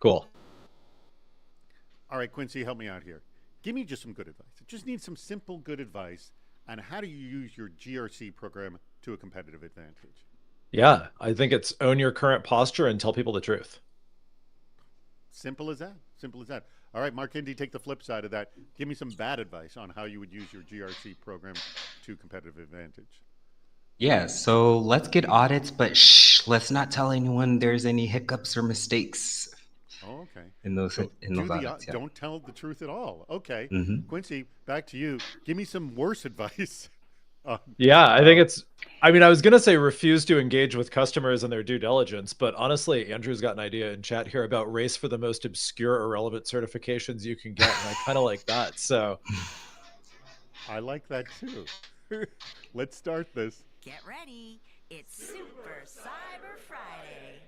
Cool. All right, Quincy, help me out here. Give me just some good advice. I just need some simple good advice on how do you use your GRC program to a competitive advantage. Yeah, I think it's own your current posture and tell people the truth. Simple as that. Simple as that. All right, Mark Indy, take the flip side of that. Give me some bad advice on how you would use your GRC program to competitive advantage. Yeah, so let's get audits, but shh, let's not tell anyone there's any hiccups or mistakes Oh, okay. in those So in those audits. Yeah. don't tell the truth at all. Okay, hmm Quincy, back to you. Give me some worse advice. on, Yeah, I think uh, it's, I mean, I was going to say refuse to engage with customers and their due diligence, but honestly, Andrew's got an idea in chat here about race for the most obscure, irrelevant certifications you can get. And I kind of like that. So, I like that too. Let's start this. Get ready. It's Super Cyber Friday.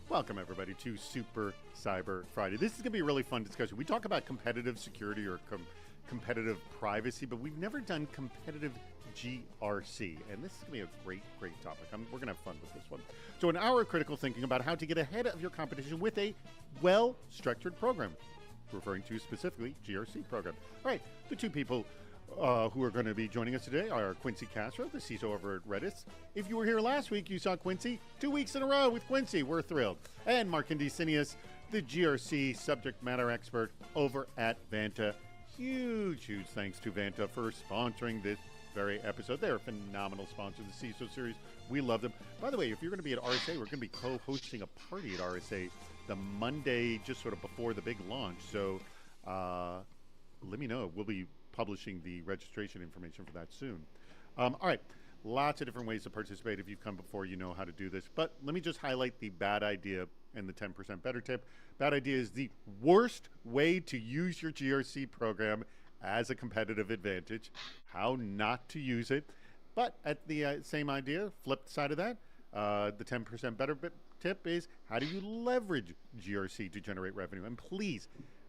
Welcome, everybody, to Super Cyber Friday. This is going to be a really fun discussion. We talk about competitive security or competitive privacy, but we've never done competitive GRC. And this is going to be a great, great topic. We're going to have fun with this one. So, an hour of critical thinking about how to get ahead of your competition with a well structured program, referring to specifically GRC program. All right, the two people who are going to be joining us today are Quincy Castro, the CISO over at Redis. If you were here last week, you saw Quincy 2 weeks in a row with Quincy. We're thrilled. And Mark Indicinius, the GRC subject matter expert over at Vanta. Huge, huge thanks to Vanta for sponsoring this very episode. They're a phenomenal sponsor of the CISO series. We love them. By the way, if you're going to be at RSA, we're going to be co-hosting a party at RSA the Monday just sort of before the big launch. So let me know. We'll be publishing the registration information for that soon. All right. Lots of different ways to participate. If you've come before, you know how to do this. But let me just highlight the bad idea and the 10% better tip. Bad idea is the worst way to use your GRC program as a competitive advantage. How not to use it. But at the same idea, flip side of that, the 10% better tip is how do you leverage GRC to generate revenue? And please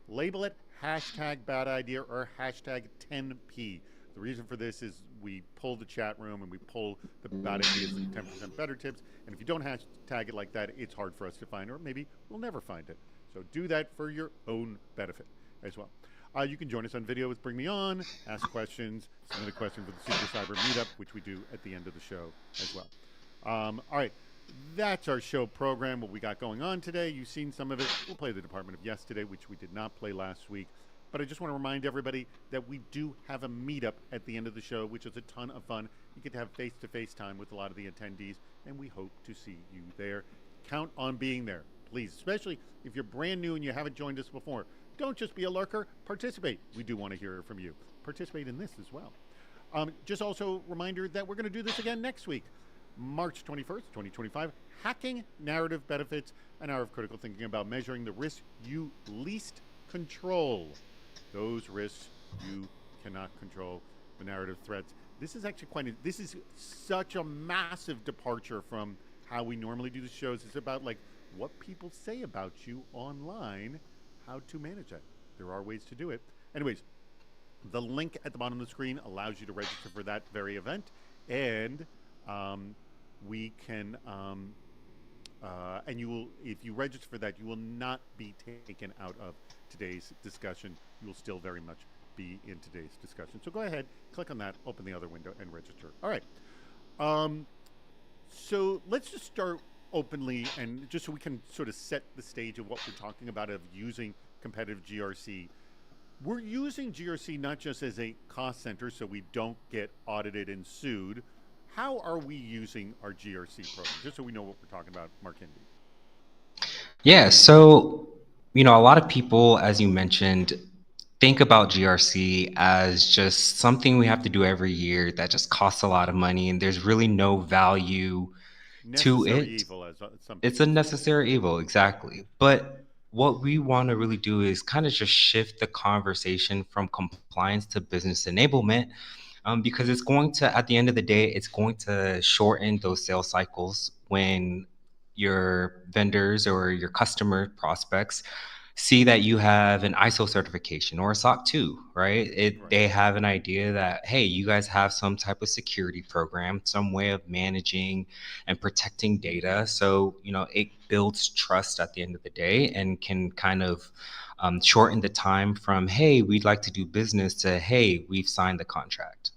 label it hashtag bad idea or hashtag 10P. The reason for this is we pull the chat room and we pull the bad ideas and 10% better tips. And if you don't hashtag it like that, it's hard for us to find, or maybe we'll never find it. So do that for your own benefit as well. You can join us on video with Bring Me On, ask questions, submit a question for the Super Cyber Meetup, which we do at the end of the show as well. All right. That's our show program, what we got going on today. You've seen some of it. We'll play the Department of Yes today, which we did not play last week. But I just want to remind everybody that we do have a meetup at the end of the show, which is a ton of fun. You get to have face-to-face time with a lot of the attendees, and we hope to see you there. Count on being there, please, especially if you're brand new and you haven't joined us before. Don't just be a lurker. Participate. We do want to hear from you. Participate in this as well. Just also a reminder that we're going to do this again next week. March 21st, 2025, Hacking Narrative Benefits, an hour of critical thinking about measuring the risks you least control. Those risks you cannot control, the narrative threats. This is actually this is such a massive departure from how we normally do the shows. It's about like what people say about you online, how to manage that. There are ways to do it. Anyways, the link at the bottom of the screen allows you to register for that very event. And we can, and you will, if you register for that, you will not be taken out of today's discussion. You will still very much be in today's discussion. So go ahead, click on that, open the other window, and register. All right. So let's just start openly, and just so we can sort of set the stage of what we're talking about of using competitive GRC. We're using GRC not just as a cost center so we don't get audited and sued. How are we using our GRC program? Just so we know what we're talking about, Mark Indy. Yeah, so a lot of people, as you mentioned, think about GRC as just something we have to do every year that just costs a lot of money, and there's really no value to Necessary it. evil, as some It's a people say. necessary evil, exactly. But what we want to really do is kind of just shift the conversation from compliance to business enablement, because it's going to, at the end of the day, it's going to shorten those sales cycles when your vendors or your customer prospects see that you have an ISO certification or a SOC 2, right? Right. They have an idea that, hey, you guys have some type of security program, some way of managing and protecting data. So, it builds trust at the end of the day and can kind of shorten the time from, hey, we'd like to do business to, hey, we've signed the contract.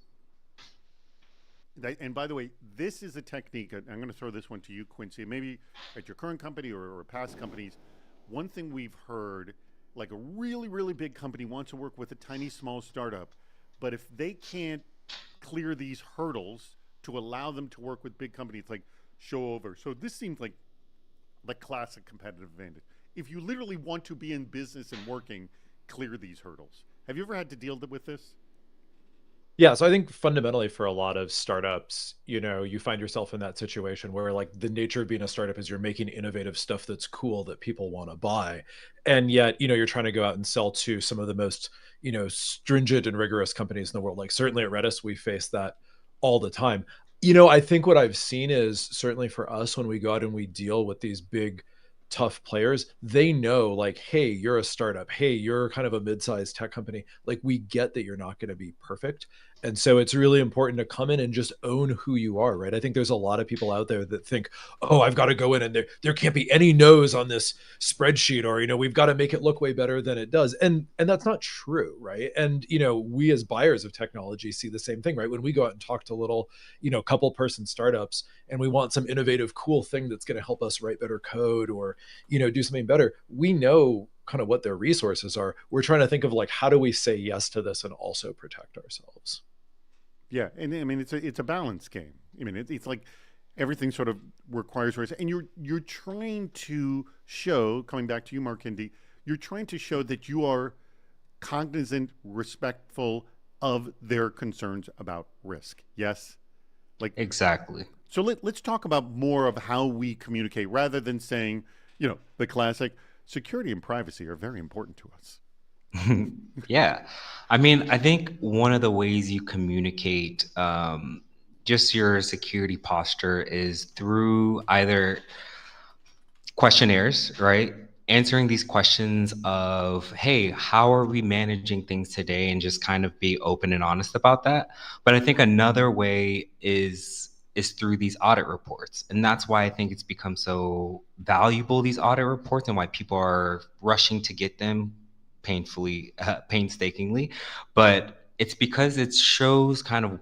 And by the way, this is a technique. I'm going to throw this one to you, Quincy. Maybe at your current company or past companies, one thing we've heard, like a really, really big company wants to work with a tiny, small startup, but if they can't clear these hurdles to allow them to work with big companies, like show over. So this seems like the classic competitive advantage. If you literally want to be in business and working, clear these hurdles. Have you ever had to deal with this? Yeah, so I think fundamentally for a lot of startups, you find yourself in that situation where like the nature of being a startup is you're making innovative stuff that's cool that people want to buy. And yet, you're trying to go out and sell to some of the most, stringent and rigorous companies in the world. Like certainly at Redis, we face that all the time. I think what I've seen is certainly for us when we go out and we deal with these big tough players, they know like, hey, you're a startup. Hey, you're kind of a mid-sized tech company. Like we get that you're not going to be perfect. And so it's really important to come in and just own who you are, right? I think there's a lot of people out there that think, oh, I've got to go in and there can't be any no's on this spreadsheet, or we've got to make it look way better than it does. And that's not true, right? And we as buyers of technology see the same thing, right? When we go out and talk to little, couple person startups and we want some innovative, cool thing that's going to help us write better code or, do something better, we know kind of what their resources are. We're trying to think of like, how do we say yes to this and also protect ourselves? Yeah, and I mean it's a balance game. I mean it's like everything sort of requires race, and you're trying to show, coming back to you, Mark Indy, you're trying to show that you are cognizant, respectful of their concerns about risk. Yes, like Exactly. so. Let's talk about more of how we communicate rather than saying, the classic security and privacy are very important to us. Yeah. I mean, I think one of the ways you communicate just your security posture is through either questionnaires, right? Answering these questions of, hey, how are we managing things today? And just kind of be open and honest about that. But I think another way is through these audit reports. And that's why I think it's become so valuable, these audit reports, and why people are rushing to get them painstakingly. But it's because it shows kind of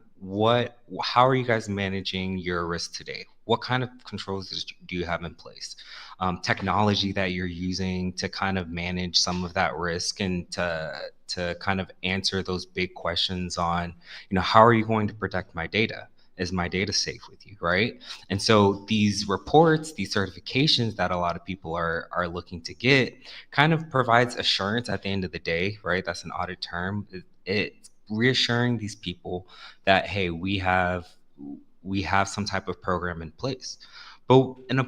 how are you guys managing your risk today? What kind of controls do you have in place? Technology that you're using to kind of manage some of that risk and to kind of answer those big questions on, how are you going to protect my data? Is my data safe with you, right? And so these reports, these certifications that a lot of people are looking to get, kind of provides assurance at the end of the day, right? That's an audit term. It's reassuring these people that, hey, we have some type of program in place. But in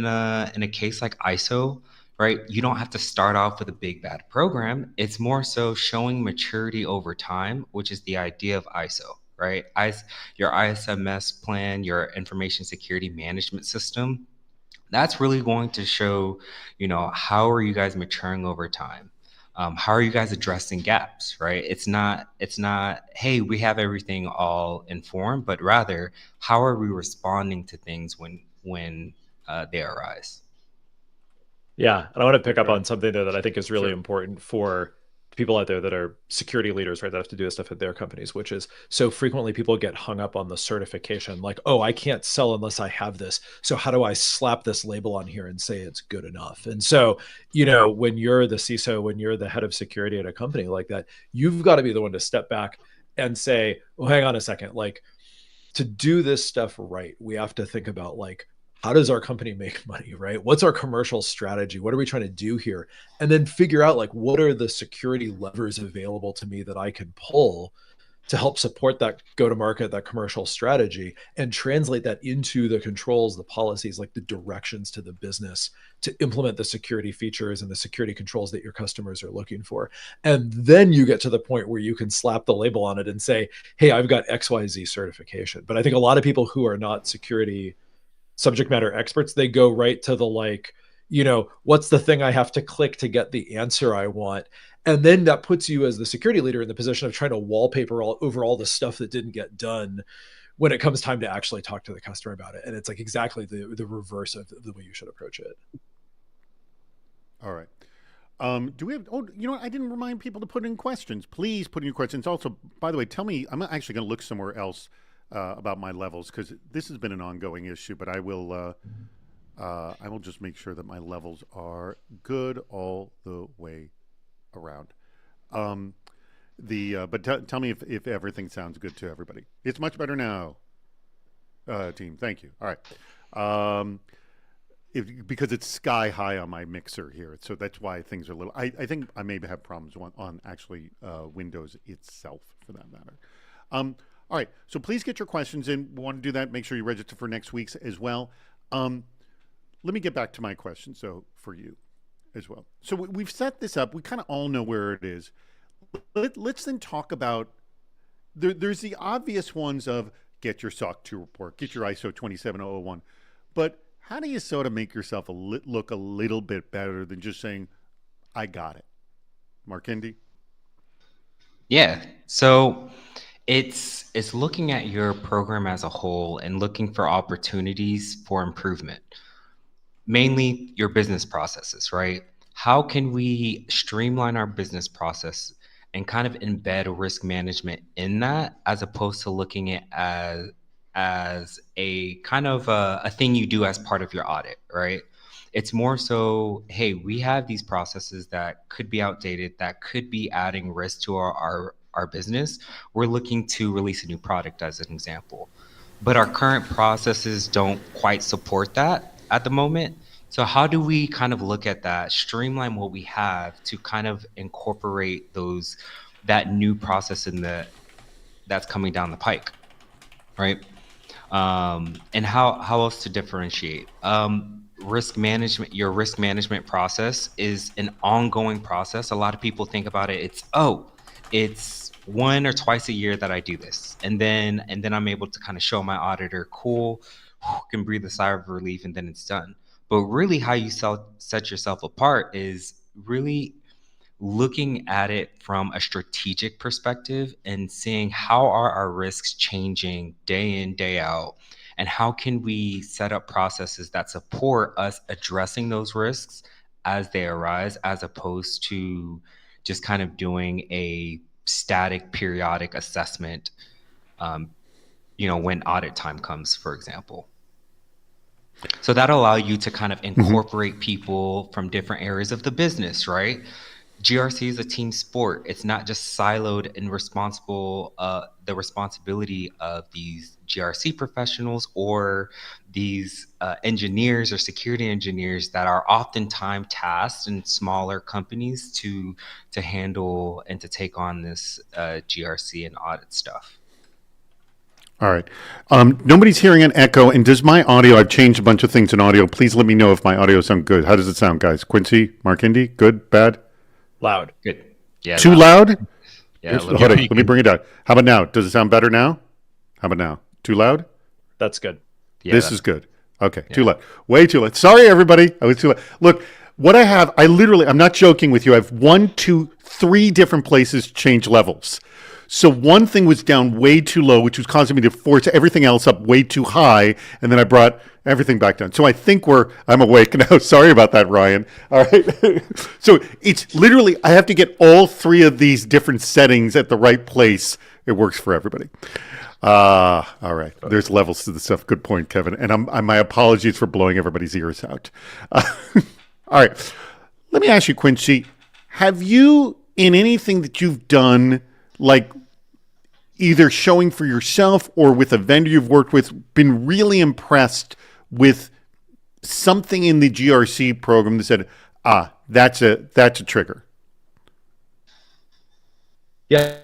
a case like ISO, right, you don't have to start off with a big bad program. It's more so showing maturity over time, which is the idea of ISO, right? Your ISMS plan, your information security management system, that's really going to show, how are you guys maturing over time? How are you guys addressing gaps, right? It's not, hey, we have everything all informed, but rather, how are we responding to things when they arise? Yeah, and I want to pick up Okay, on something there that I think is really sure. important for people out there that are security leaders, right? That have to do this stuff at their companies, which is so frequently people get hung up on the certification, like, oh, I can't sell unless I have this. So how do I slap this label on here and say it's good enough? And so, when you're the CISO, when you're the head of security at a company like that, you've got to be the one to step back and say, well, hang on a second, like to do this stuff right, we have to think about like, how does our company make money, right? What's our commercial strategy? What are we trying to do here? And then figure out like, what are the security levers available to me that I can pull to help support that go to market, that commercial strategy, and translate that into the controls, the policies, like the directions to the business to implement the security features and the security controls that your customers are looking for. And then you get to the point where you can slap the label on it and say, hey, I've got XYZ certification. But I think a lot of people who are not security subject matter experts, they go right to the like, what's the thing I have to click to get the answer I want? And then that puts you as the security leader in the position of trying to wallpaper all over all the stuff that didn't get done when it comes time to actually talk to the customer about it. And it's like exactly the reverse of the way you should approach it. All right. Do we have? Oh, you know what? I didn't remind people to put in questions. Please put in your questions. Also, by the way, tell me. I'm actually going to look somewhere else about my levels because this has been an ongoing issue. But I will. I will just make sure that my levels are good all the way around. Tell me if everything sounds good to everybody. It's much better now, team. Thank you. All right. Because it's sky high on my mixer here, so that's why things are a little. I think I maybe have problems on actually Windows itself, for that matter. All right, so please get your questions in. We want to do that. Make sure you register for next week's as well. Let me get back to my question, so for you as well. So we've set this up. We kind of all know where it is. Let's then talk about. There's the obvious ones of get your SOC 2 report, get your ISO 27001, but how do you sort of make yourself look a little bit better than just saying, I got it? Mark Indy? Yeah. So it's looking at your program as a whole and looking for opportunities for improvement, mainly your business processes, right? How can we streamline our business process and kind of embed risk management in that, as opposed to looking at as a kind of a thing you do as part of your audit, right? It's more so, hey, we have these processes that could be outdated, that could be adding risk to our business. We're looking to release a new product, as an example, but our current processes don't quite support that at the moment. So how do we kind of look at that, streamline what we have to kind of incorporate that new process that's coming down the pike, right? And how else to differentiate? Risk management, your risk management process is an ongoing process. A lot of people think about it, it's one or twice a year that I do this. And then I'm able to kind of show my auditor, cool, can breathe a sigh of relief, and then it's done. But really how you set yourself apart is really looking at it from a strategic perspective and seeing how are our risks changing day in, day out, and how can we set up processes that support us addressing those risks as they arise, as opposed to just kind of doing a static periodic assessment, when audit time comes, for example. So that'll allow you to kind of incorporate people from different areas of the business, right? GRC is a team sport. It's not just siloed and the responsibility of these GRC professionals or these engineers or security engineers that are oftentimes tasked in smaller companies to handle and to take on this GRC and audit stuff. All right. Nobody's hearing an echo. And does my audio, I've changed a bunch of things in audio. Please let me know if my audio sounds good. How does it sound, guys? Quincy, Mark Indy, good, bad? Loud. Good. Yeah. Too loud? Yeah. Hold on. Let me bring it down. How about now? Does it sound better now? How about now? Too loud? That's good. Yeah, this is good. Okay. Yeah. Too loud. Way too loud. Sorry, everybody. I was too loud. Look, what I have, I'm not joking with you. I have 1, 2, 3 different places change levels. So one thing was down way too low, which was causing me to force everything else up way too high, and then I brought everything back down. So I think I'm awake now. Sorry about that, Ryan. All right. So it's literally, I have to get all 3 of these different settings at the right place. It works for everybody. All right. There's levels to the stuff. Good point, Kevin. And my apologies for blowing everybody's ears out. All right. Let me ask you, Quincy, have you, in anything that you've done, like either showing for yourself or with a vendor you've worked with, been really impressed with something in the GRC program that said, that's a trigger? Yeah,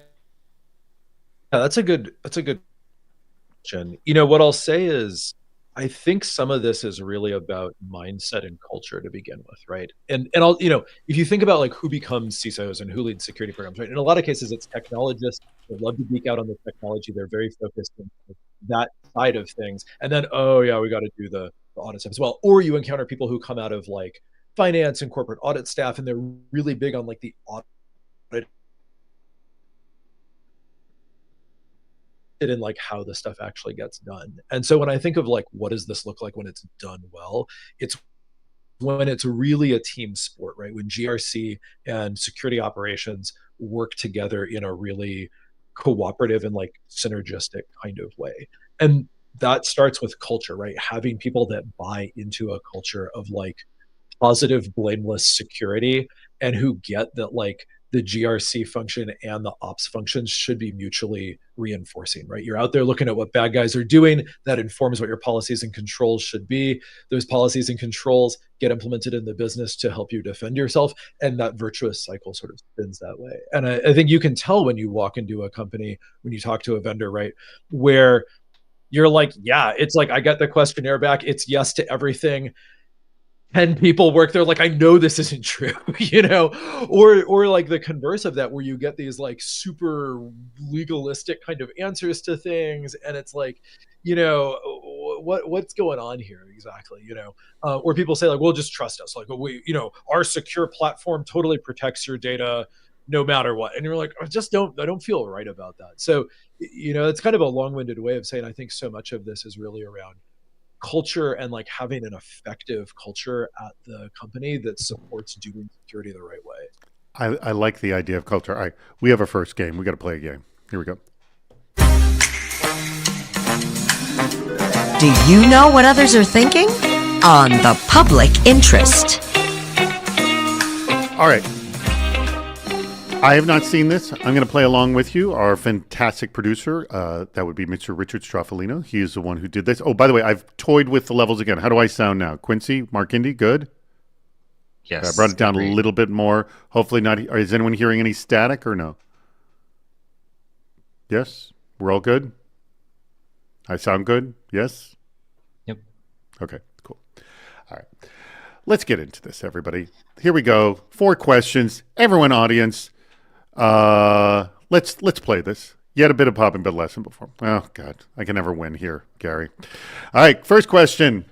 that's a good question. What I'll say is, I think some of this is really about mindset and culture to begin with, right? And I'll, if you think about like who becomes CISOs and who leads security programs, right? In a lot of cases, it's technologists. They love to geek out on the technology. They're very focused on that side of things. And then, oh yeah, we got to do the audit stuff as well. Or you encounter people who come out of like finance and corporate audit staff, and they're really big on like the audit in like how the stuff actually gets done. And so when I think of like what does this look like when it's done well, it's when it's really a team sport, right? When GRC and security operations work together in a really cooperative and like synergistic kind of way. And that starts with culture, right? Having people that buy into a culture of like positive, blameless security, and who get that like the GRC function and the ops functions should be mutually reinforcing, right? You're out there looking at what bad guys are doing, that informs what your policies and controls should be. Those policies and controls get implemented in the business to help you defend yourself. And that virtuous cycle sort of spins that way. And I think you can tell when you walk into a company, when you talk to a vendor, right? Where you're like, yeah, it's like, I got the questionnaire back. It's yes to everything. 10 people work there, like I know this isn't true, you know, or like the converse of that, where you get these like super legalistic kind of answers to things, and it's like, you know, what's going on here exactly, you know, or people say like, well, just trust us, like we, you know, our secure platform totally protects your data no matter what, and you're like, I don't feel right about that. So, you know, it's kind of a long-winded way of saying I think so much of this is really around culture and like having an effective culture at the company that supports doing security the right way. I like the idea of culture. All right, we have our first game. We got to play a game. Here we go. Do you know what others are thinking? On the public interest. All right. I have not seen this. I'm going to play along with you. Our fantastic producer, that would be Mr. Richard Straffolino. He is the one who did this. Oh, by the way, I've toyed with the levels again. How do I sound now? Quincy, Mark Indy, good? Yes. I brought it down agreed. a little bit more. Hopefully not. Is anyone hearing any static or no? Yes? We're all good? I sound good? Yes? Yep. Okay, cool. All right. Let's get into this, everybody. Here we go. 4 questions. Everyone, audience. Let's play this. Yet a bit of pop and bit lesson before. Oh God, I can never win here, Gary. All right, first question.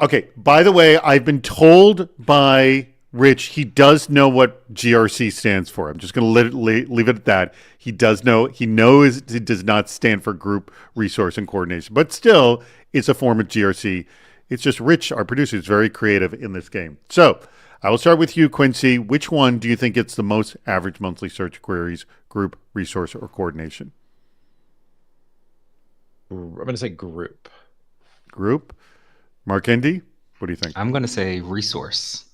Okay, by the way, I've been told by Rich he does know what GRC stands for. I'm just going to leave it at that. He does know. He knows it does not stand for Group Resource and Coordination, but still, it's a form of GRC. It's just Rich, our producer, is very creative in this game. So I will start with you, Quincy. Which one do you think gets the most average monthly search queries, Group, Resource, or Coordination? I'm going to say group. Group. Mark Indy, what do you think? I'm going to say resource.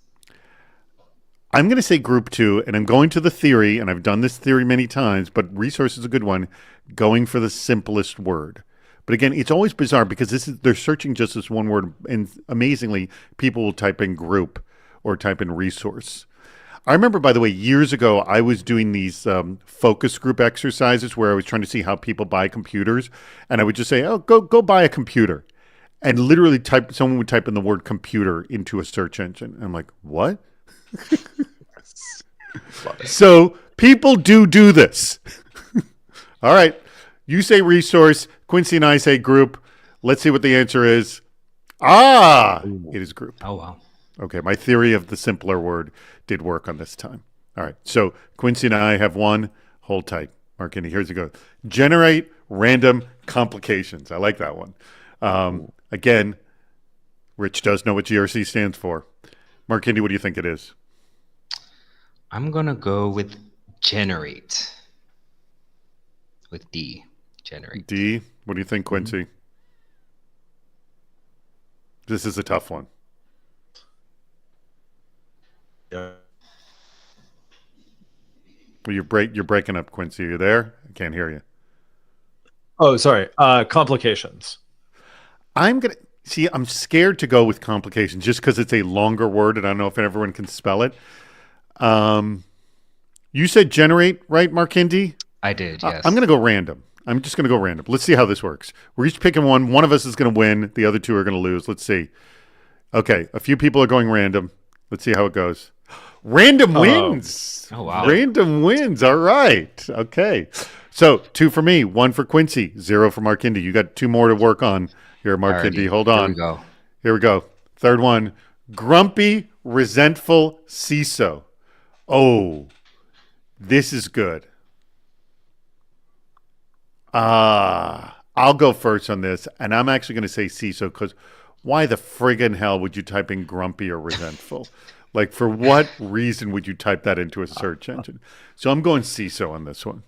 I'm going to say group too, and I'm going to the theory, and I've done this theory many times, but resource is a good one, going for the simplest word. But again, it's always bizarre because they're searching just this one word, and amazingly, people will type in group or type in resource. I remember, by the way, years ago, I was doing these focus group exercises where I was trying to see how people buy computers, and I would just say, "Oh, go buy a computer," and literally someone would type in the word computer into a search engine. And I'm like, what? So people do this. All right, you say resource, Quincy and I say group. Let's see what the answer is. It is group. Oh, wow. Okay, my theory of the simpler word did work on this time. All right, so Quincy and I have one. Hold tight. Mark Indy, here's it goes. Generate random complications. I like that one. Again, Rich does know what GRC stands for. Mark Indy, what do you think it is? I'm going to go with generate. With D. Generate. D. What do you think, Quincy? This is a tough one. Yeah. Well, you're breaking up, Quincy. Are you there? I can't hear you. Oh, sorry. Complications. I'm scared to go with complications just because it's a longer word, and I don't know if everyone can spell it. You said generate, right, Mark Indy? I did, yes. I'm going to go random. I'm just going to go random. Let's see how this works. We're each picking one. One of us is going to win. The other two are going to lose. Let's see. Okay, a few people are going random. Let's see how it goes. Random wins. Oh, wow. Random wins. All right. Okay. So 2 for me, 1 for Quincy, 0 for Mark Indy. You got 2 more to work on here, Mark Indy. Hold on. Here we go. Here we go. Third one. Grumpy resentful CISO. Oh, this is good. I'll go first on this, and I'm actually going to say CISO because why the friggin' hell would you type in grumpy or resentful? Like, for what reason would you type that into a search engine? So I'm going CISO on this one.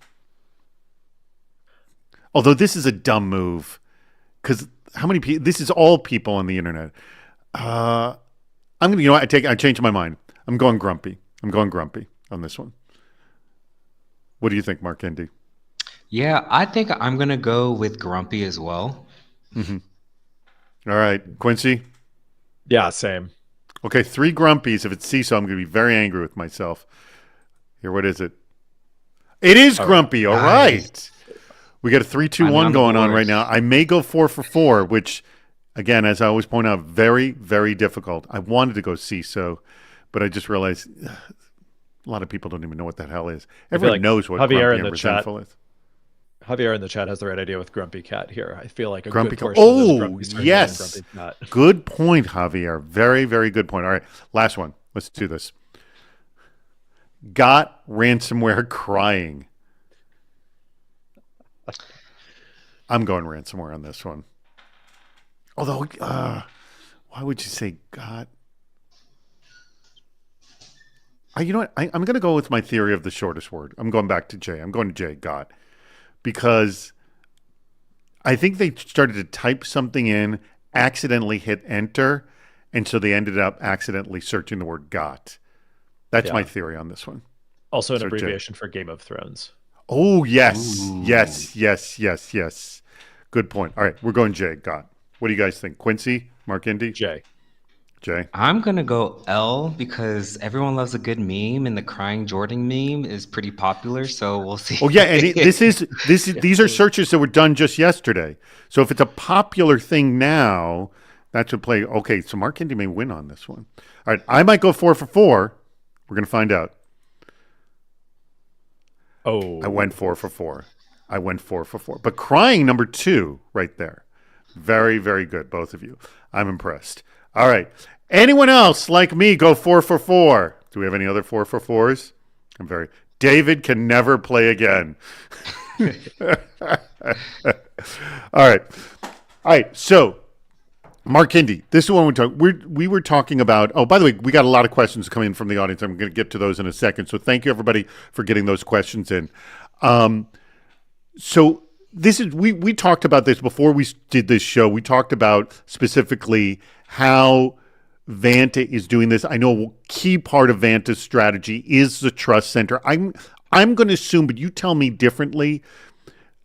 Although this is a dumb move, because how many people? This is all people on the internet. I'm gonna, I changed my mind. I'm going grumpy. I'm going grumpy on this one. What do you think, Mark Indy? Yeah, I think I'm gonna go with grumpy as well. All right, Quincy. Yeah, same. Okay, 3 grumpies. If it's CISO, I'm going to be very angry with myself. Here, what is it? It is grumpy. All right. Nice. We got a 3, 2, Finally 1 on the going on board. right now. I may go 4 for 4, which, again, as I always point out, very, very difficult. I wanted to go CISO, but I just realized a lot of people don't even know what that hell is. Everyone like knows what Javier grumpy in and the chat resentful is. Javier in the chat has the right idea with Grumpy Cat here. I feel like a Grumpy good cat. portion of this Oh, Grumpy started yes. in Grumpy Cat. Good point, Javier. Very, very good point. All right, last one. Let's do this. Got ransomware crying. I'm going ransomware on this one. Although, why would you say got? You know what? I'm going to go with my theory of the shortest word. I'm going back to J. I'm going to J, got. Because I think they started to type something in, accidentally hit enter, and so they ended up accidentally searching the word got. That's my theory on this one. Also an So, J. abbreviation for Game of Thrones. Oh, yes. Ooh. Yes. Good point. All right, we're going J, got. What do you guys think? Quincy, Mark Indy? J. J. I'm gonna go L because everyone loves a good meme, and the crying Jordan meme is pretty popular. So we'll see. Oh yeah, and these are searches that were done just yesterday. So if it's a popular thing now, that should play. Okay, so Mark Indy may win on this one. All right, I might go 4 for 4. We're gonna find out. Oh. I went 4 for 4. But crying number 2 right there. Very, very good, both of you. I'm impressed. All right. Anyone else like me go 4 for 4? Do we have any other 4 for 4s? David can never play again. All right. So, Mark Indy, this is what we were talking about. Oh, by the way, we got a lot of questions coming in from the audience. I'm going to get to those in a second. So thank you, everybody, for getting those questions in. So this is we talked about this before we did this show. We talked about specifically how Vanta is doing this. I know a key part of Vanta's strategy is the trust center. I'm going to assume, but you tell me differently.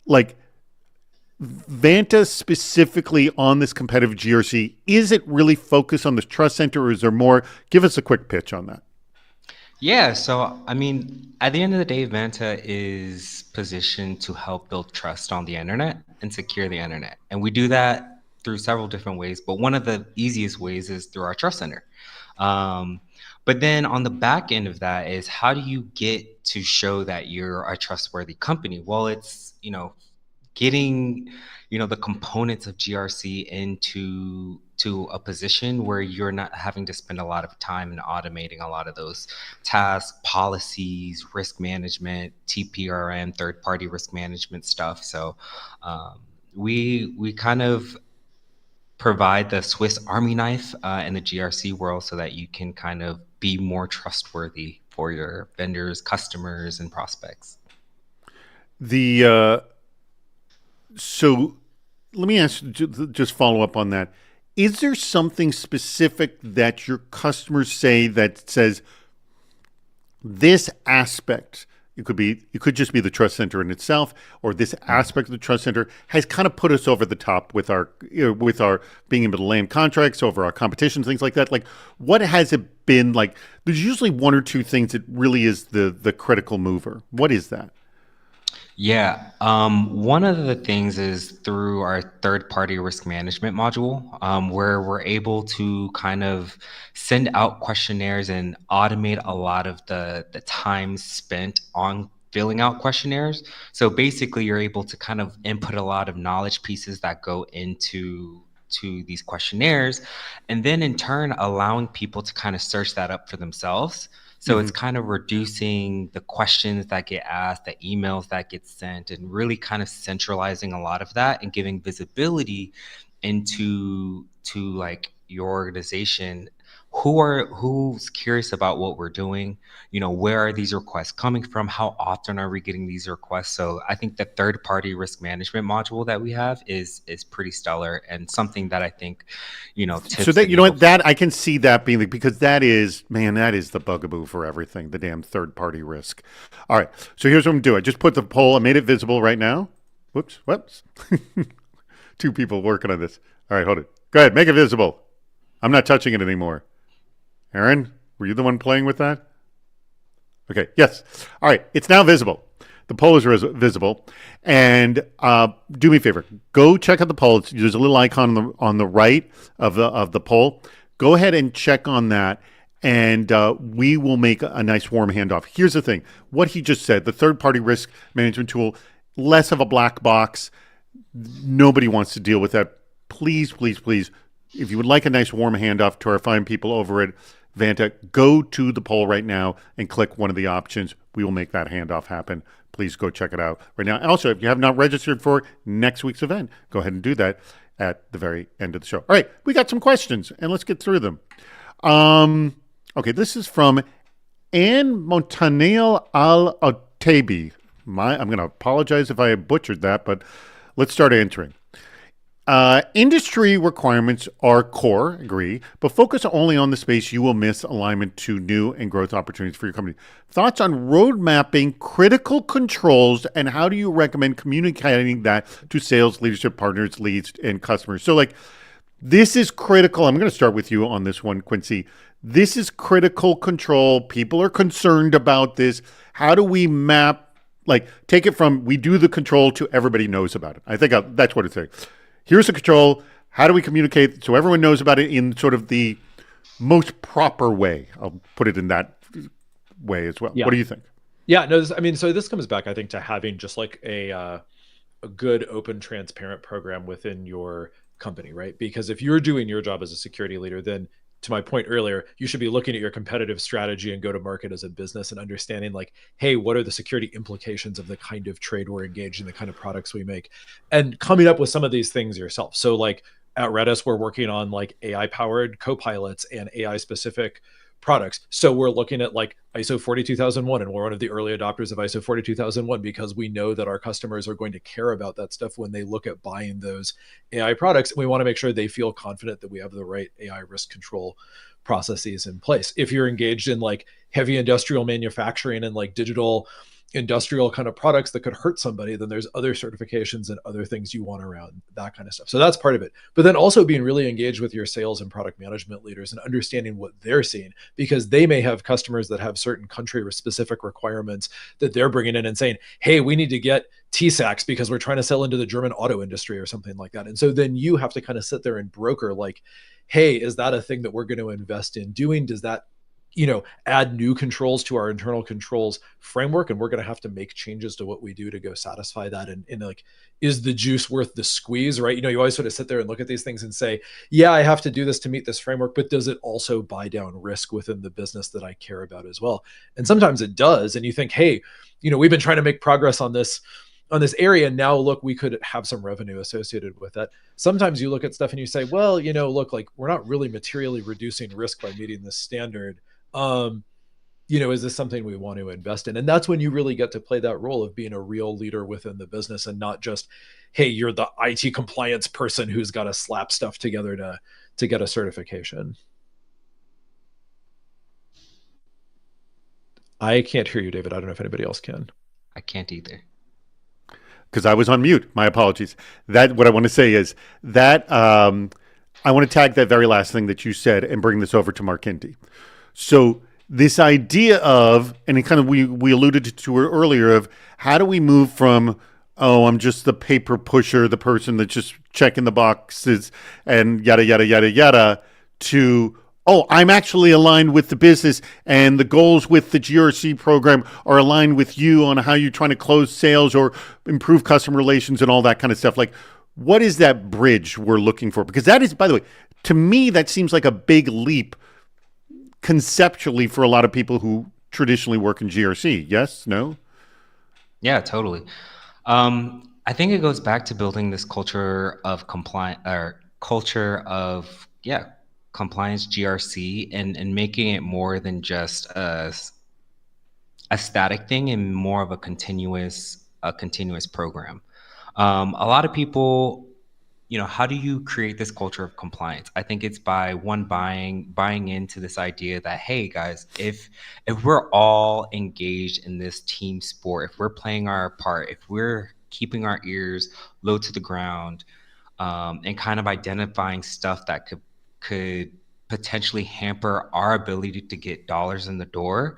Like Vanta specifically on this competitive GRC, is it really focused on the trust center, or is there more? Give us a quick pitch on that. Yeah, so I mean, at the end of the day, Vanta is positioned to help build trust on the internet and secure the internet. And we do that through several different ways, but one of the easiest ways is through our trust center. But then on the back end of that is how do you get to show that you're a trustworthy company? Well, it's, getting, the components of GRC into a position where you're not having to spend a lot of time in automating a lot of those tasks, policies, risk management, TPRM, third-party risk management stuff. So we kind of provide the Swiss Army knife in the GRC world so that you can kind of be more trustworthy for your vendors, customers, and prospects. So let me ask, just follow up on that. Is there something specific that your customers say that says this aspect, it could just be the trust center in itself, or this aspect of the trust center has kind of put us over the top with our being able to land contracts over our competition, things like that? Like, what has it been like? There's usually 1 or 2 things that really is the critical mover. What is that? Yeah, one of the things is through our third-party risk management module, where we're able to kind of send out questionnaires and automate a lot of the time spent on filling out questionnaires. So basically, you're able to kind of input a lot of knowledge pieces that go into to these questionnaires, and then in turn allowing people to kind of search that up for themselves. So it's kind of reducing the questions that get asked, the emails that get sent, and really kind of centralizing a lot of that and giving visibility into like your organization. Who's curious about what we're doing? Where are these requests coming from? How often are we getting these requests? So I think the third party risk management module that we have is pretty stellar, and something that I think tips So that the you know needle. what, that I can see that being because that is, man, that is the bugaboo for everything, the damn third party risk. All right, so here's what I'm doing. I just put the poll. I made it visible right now. Whoops. Two people working on this. All right, hold it. Go ahead, make it visible. I'm not touching it anymore. Aaron, were you the one playing with that? Okay, yes. All right, it's now visible. The poll is visible. And do me a favor. Go check out the poll. There's a little icon on the right of the poll. Go ahead and check on that, and we will make a nice warm handoff. Here's the thing. What he just said, the third-party risk management tool, less of a black box. Nobody wants to deal with that. Please, please, please, if you would like a nice warm handoff to our fine people over at Vanta, go to the poll right now and click one of the options. We will make that handoff happen. Please go check it out right now. Also, if you have not registered for next week's event, go ahead and do that at the very end of the show. All right, we got some questions, and let's get through them. Okay, this is from Anne Montanil Al-Otabi. I'm going to apologize if I butchered that, but let's start answering. Industry requirements are core, agree, but focus only on the space you will miss alignment to new and growth opportunities for your company. Thoughts on road mapping critical controls, and how do you recommend communicating that to sales, leadership, partners, leads, and customers? So this is critical. I'm going to start with you on this one, Quincy. This is critical control. People are concerned about this. How do we map, take it from we do the control to everybody knows about it? I think that's what it's saying. Here's the control. How do we communicate so everyone knows about it in sort of the most proper way? I'll put it in that way as well. Yeah. What do you think? Yeah, no, so this comes back, I think, to having just like a good, open, transparent program within your company, right? Because if you're doing your job as a security leader, then to my point earlier, you should be looking at your competitive strategy and go to market as a business and understanding hey, what are the security implications of the kind of trade we're engaged in, the kind of products we make, and coming up with some of these things yourself. So at Redis, we're working on AI powered copilots and AI specific products. So we're looking at ISO 42001, and we're one of the early adopters of ISO 42001 because we know that our customers are going to care about that stuff when they look at buying those AI products. And we want to make sure they feel confident that we have the right AI risk control processes in place. If you're engaged in heavy industrial manufacturing and digital industrial kind of products that could hurt somebody, then there's other certifications and other things you want around that kind of stuff. So that's part of it. But then also being really engaged with your sales and product management leaders and understanding what they're seeing, because they may have customers that have certain country specific requirements that they're bringing in and saying, hey, we need to get TSAX because we're trying to sell into the German auto industry or something like that. And so then you have to kind of sit there and broker hey, is that a thing that we're going to invest in doing? Does that add new controls to our internal controls framework, and we're going to have to make changes to what we do to go satisfy that. And is the juice worth the squeeze, right? You always sort of sit there and look at these things and say, yeah, I have to do this to meet this framework, but does it also buy down risk within the business that I care about as well? And sometimes it does. And you think, hey, we've been trying to make progress on this area. And now look, we could have some revenue associated with that. Sometimes you look at stuff and you say, well, look, we're not really materially reducing risk by meeting this standard. Is this something we want to invest in? And that's when you really get to play that role of being a real leader within the business, and not just, hey, you're the IT compliance person who's got to slap stuff together to get a certification. I can't hear you, David. I don't know if anybody else can. I can't either. Because I was on mute. My apologies. What I want to say is that I want to tag that very last thing that you said and bring this over to Mark Indy. So this idea of, and it kind of we alluded to it earlier, of how do we move from, oh, I'm just the paper pusher, the person that's just checking the boxes and yada, yada, yada, yada, to, oh, I'm actually aligned with the business, and the goals with the GRC program are aligned with you on how you're trying to close sales or improve customer relations and all that kind of stuff. what is that bridge we're looking for? Because that is, by the way, to me, that seems like a big leap conceptually for a lot of people who traditionally work in GRC. Yes? No? Yeah, totally. I think it goes back to building this culture of compliance or culture of compliance GRC and making it more than just a static thing and more of a continuous program. A lot of people, how do you create this culture of compliance? I think it's by one buying into this idea that, hey guys, if we're all engaged in this team sport, if we're playing our part, if we're keeping our ears low to the ground, and kind of identifying stuff that could potentially hamper our ability to get dollars in the door,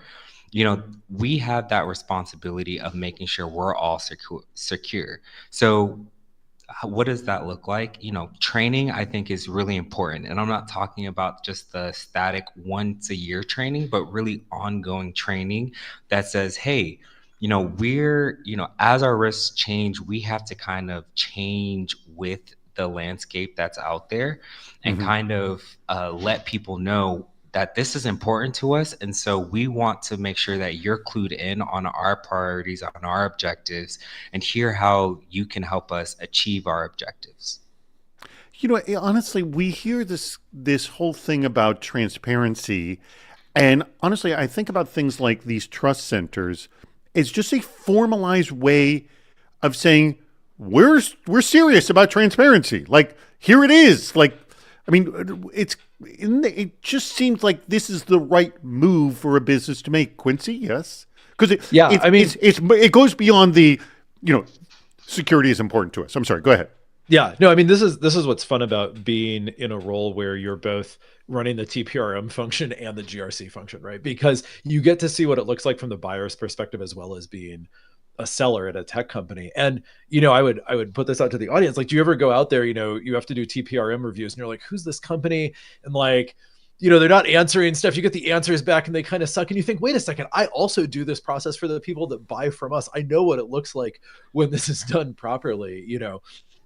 we have that responsibility of making sure we're all secure. So what does that look like? Training, I think, is really important. And I'm not talking about just the static once a year training, but really ongoing training that says, hey, as our risks change, we have to kind of change with the landscape that's out there and Mm-hmm. kind of let people know that this is important to us. And so we want to make sure that you're clued in on our priorities, on our objectives, and hear how you can help us achieve our objectives. Honestly, we hear this whole thing about transparency, and honestly, I think about things like these trust centers. It's just a formalized way of saying we're serious about transparency. Like here it is. Like, I mean, it just seems like this is the right move for a business to make. Quincy, yes, because Yeah, I mean, it goes beyond the you know security is important to us. I'm sorry. Go ahead. yeah, no, I mean this is what's fun about being in a role where you're both running the TPRM function and the GRC function, right? Because you get to see what it looks like from the buyer's perspective as well as being a seller at a tech company. And I would put this out to the audience. Like, do you ever go out there, you have to do TPRM reviews and you're like, who's this company? And like, they're not answering stuff. You get the answers back and they kind of suck. And you think, wait a second, I also do this process for the people that buy from us. I know what it looks like when this is done properly.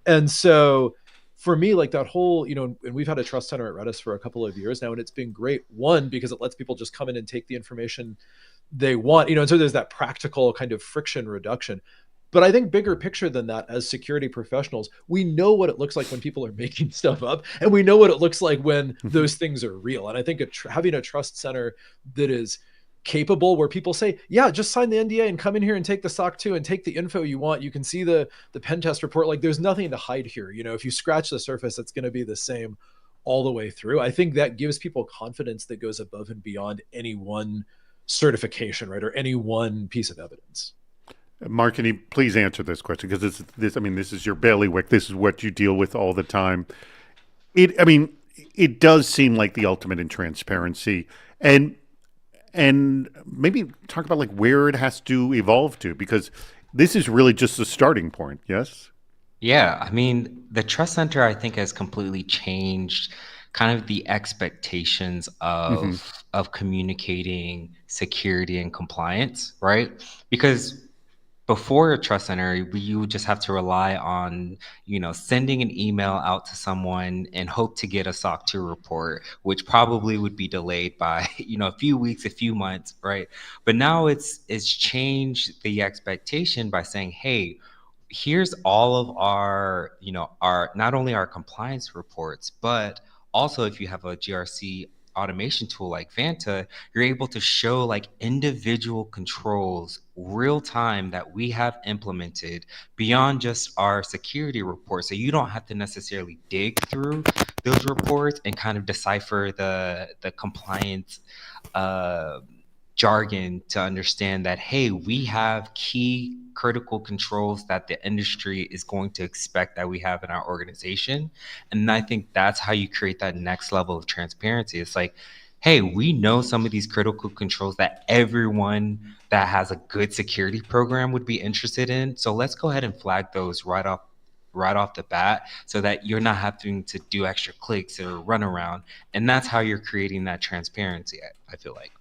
And so for me, like that whole, and we've had a trust center at Redis for a couple of years now, and it's been great. One, because it lets people just come in and take the information they want, and so there's that practical kind of friction reduction. But I think bigger picture than that, as security professionals, we know what it looks like when people are making stuff up, and we know what it looks like when those things are real. And I think having a trust center that is capable, where people say, yeah, just sign the NDA and come in here and take the SOC 2 and take the info you want. You can see the pen test report. Like, there's nothing to hide here. If you scratch the surface, it's going to be the same all the way through. I think that gives people confidence that goes above and beyond any one certification, right, or any one piece of evidence. Mark, can you please answer this question? Because this is your bailiwick. This is what you deal with all the time. It does seem like the ultimate in transparency, and maybe talk about like where it has to evolve to, because this is really just the starting point. Yes. Yeah, I mean, the Trust Center, I think, has completely changed kind of the expectations Mm-hmm. of communicating security and compliance, right? Because before a trust center, you would just have to rely on, sending an email out to someone and hope to get a SOC 2 report, which probably would be delayed by, a few weeks, a few months, right? But now it's changed the expectation by saying, hey, here's all of our, our not only our compliance reports, but also if you have a GRC automation tool like Vanta, you're able to show like individual controls real time that we have implemented beyond just our security reports. So you don't have to necessarily dig through those reports and kind of decipher the compliance uh, jargon to understand that, hey, we have key critical controls that the industry is going to expect that we have in our organization. And I think that's how you create that next level of transparency. It's like, hey, we know some of these critical controls that everyone that has a good security program would be interested in. So let's go ahead and flag those right off the bat so that you're not having to do extra clicks or run around. And that's how you're creating that transparency, I feel like.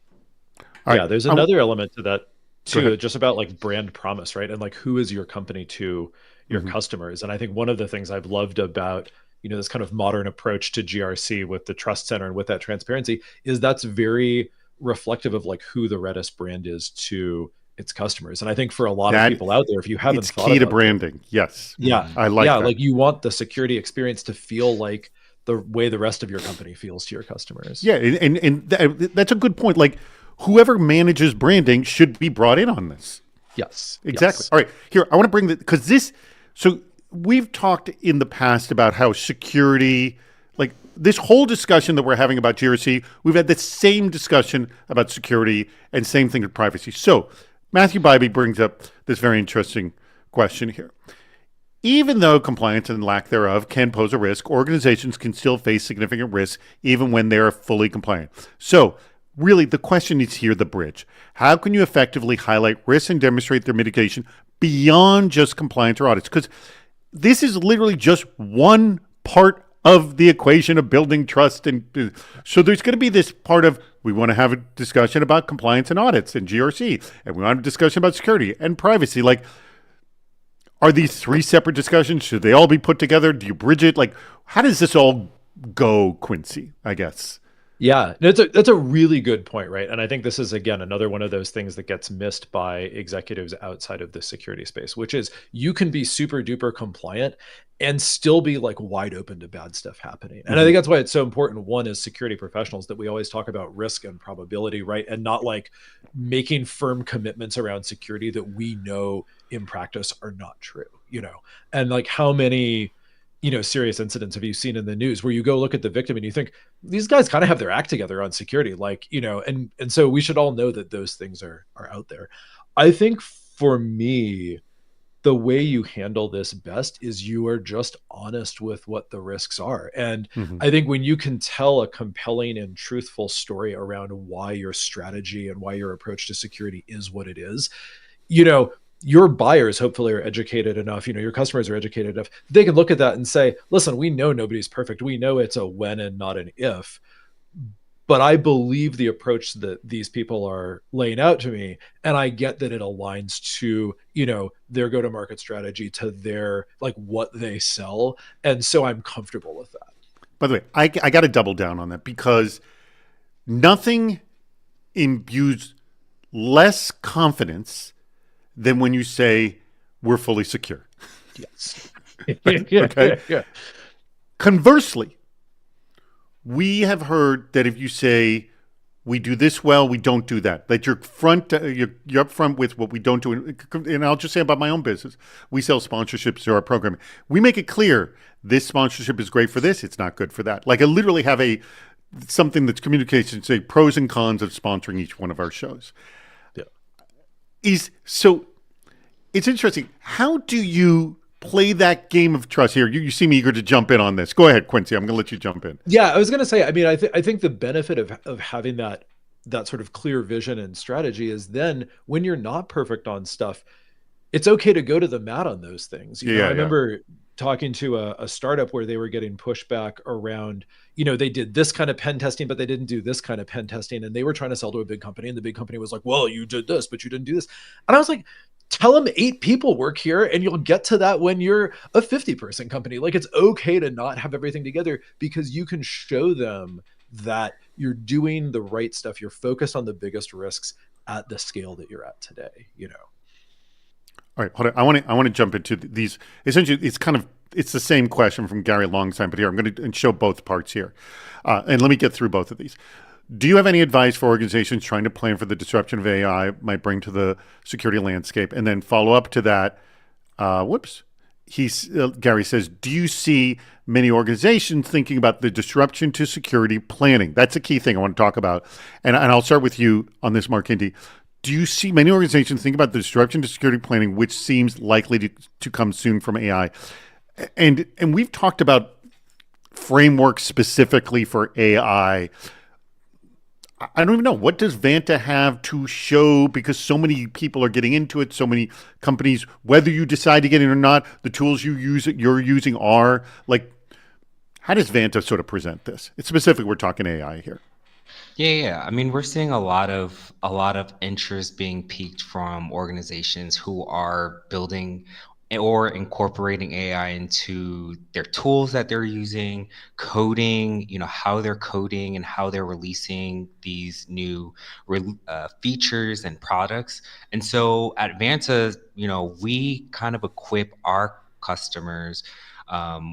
All right. Yeah, there's another element to that Go too, ahead. just about like brand promise, right? And like, who is your company to your customers. And I think one of the things I've loved about, this kind of modern approach to GRC with the trust center and with that transparency is that's very reflective of like who the Redis brand is to its customers. And I think for a lot of That people out there, if you haven't it's thought key to about this, branding. Yes. yeah, I like yeah, that. like you want the security experience to feel like the way the rest of your company feels to your customers. Yeah, and that's a good point. Like whoever manages branding should be brought in on this. Yes. Exactly. Yes. All right. Here, I want to bring because this. So we've talked in the past about how security, like this whole discussion that we're having about GRC, we've had the same discussion about security and same thing with privacy. So Matthew Bybee brings up this very interesting question here. Even though compliance and lack thereof can pose a risk, organizations can still face significant risks even when they are fully compliant. So really, the question is here, the bridge. How can you effectively highlight risks and demonstrate their mitigation beyond just compliance or audits? Because this is literally just one part of the equation of building trust. And so there's going to be this part of, we want to have a discussion about compliance and audits and GRC, and we want a discussion about security and privacy. Like, are these three separate discussions? Should they all be put together? Do you bridge it? Like, how does this all go, Quincy, I guess? Yeah, that's a really good point, right? And I think this is, again, another one of those things that gets missed by executives outside of the security space, which is you can be super duper compliant and still be like wide open to bad stuff happening. And I think that's why it's so important. One, as security professionals, that we always talk about risk and probability, right? And not like making firm commitments around security that we know in practice are not true, and like how many serious incidents have you seen in the news where you go look at the victim and you think these guys kind of have their act together on security, like, and so we should all know that those things are out there. I think for me, the way you handle this best is you are just honest with what the risks are. And I think when you can tell a compelling and truthful story around why your strategy and why your approach to security is what it is, your buyers hopefully are educated enough, your customers are educated enough, they can look at that and say, listen, we know nobody's perfect. We know it's a when and not an if, but I believe the approach that these people are laying out to me. And I get that it aligns to, their go-to-market strategy, to their, like what they sell. And so I'm comfortable with that. By the way, I got to double down on that because nothing imbues less confidence than when you say we're fully secure. Yes. Okay. Yeah. Conversely, we have heard that if you say we do this well, we don't do that. That you're upfront with what we don't do. And I'll just say about my own business, we sell sponsorships to our programming. We make it clear this sponsorship is great for this, it's not good for that. Like I literally have something that's communication, say pros and cons of sponsoring each one of our shows. Yeah. So it's interesting. How do you play that game of trust here? You seem eager to jump in on this. Go ahead, Quincy. I'm going to let you jump in. Yeah, I was going to say, I mean, I think the benefit of having that sort of clear vision and strategy is then when you're not perfect on stuff, it's okay to go to the mat on those things. I remember talking to a startup where they were getting pushback around, they did this kind of pen testing, but they didn't do this kind of pen testing. And they were trying to sell to a big company. And the big company was like, well, you did this, but you didn't do this. And I was like, tell them 8 people work here and you'll get to that when you're a 50-person company. Like it's okay to not have everything together because you can show them that you're doing the right stuff. You're focused on the biggest risks at the scale that you're at today, All right, hold on. I want to jump into these. Essentially, it's the same question from Gary Longsign, but here I'm going to show both parts here. And let me get through both of these. Do you have any advice for organizations trying to plan for the disruption of AI might bring to the security landscape? And then follow up to that, Gary says, do you see many organizations thinking about the disruption to security planning? That's a key thing I want to talk about. And I'll start with you on this, Mark Indy. Do you see many organizations think about the disruption to security planning, which seems likely to come soon from AI? And we've talked about frameworks specifically for AI. I don't even know. What does Vanta have to show? Because so many people are getting into it, so many companies, whether you decide to get in or not, the tools you're using are like, how does Vanta sort of present this? It's specific, we're talking AI here. Yeah. I mean, we're seeing a lot of interest being piqued from organizations who are building or incorporating AI into their tools that they're using, coding, how they're coding and how they're releasing these new features and products. And so at Vanta, we kind of equip our customers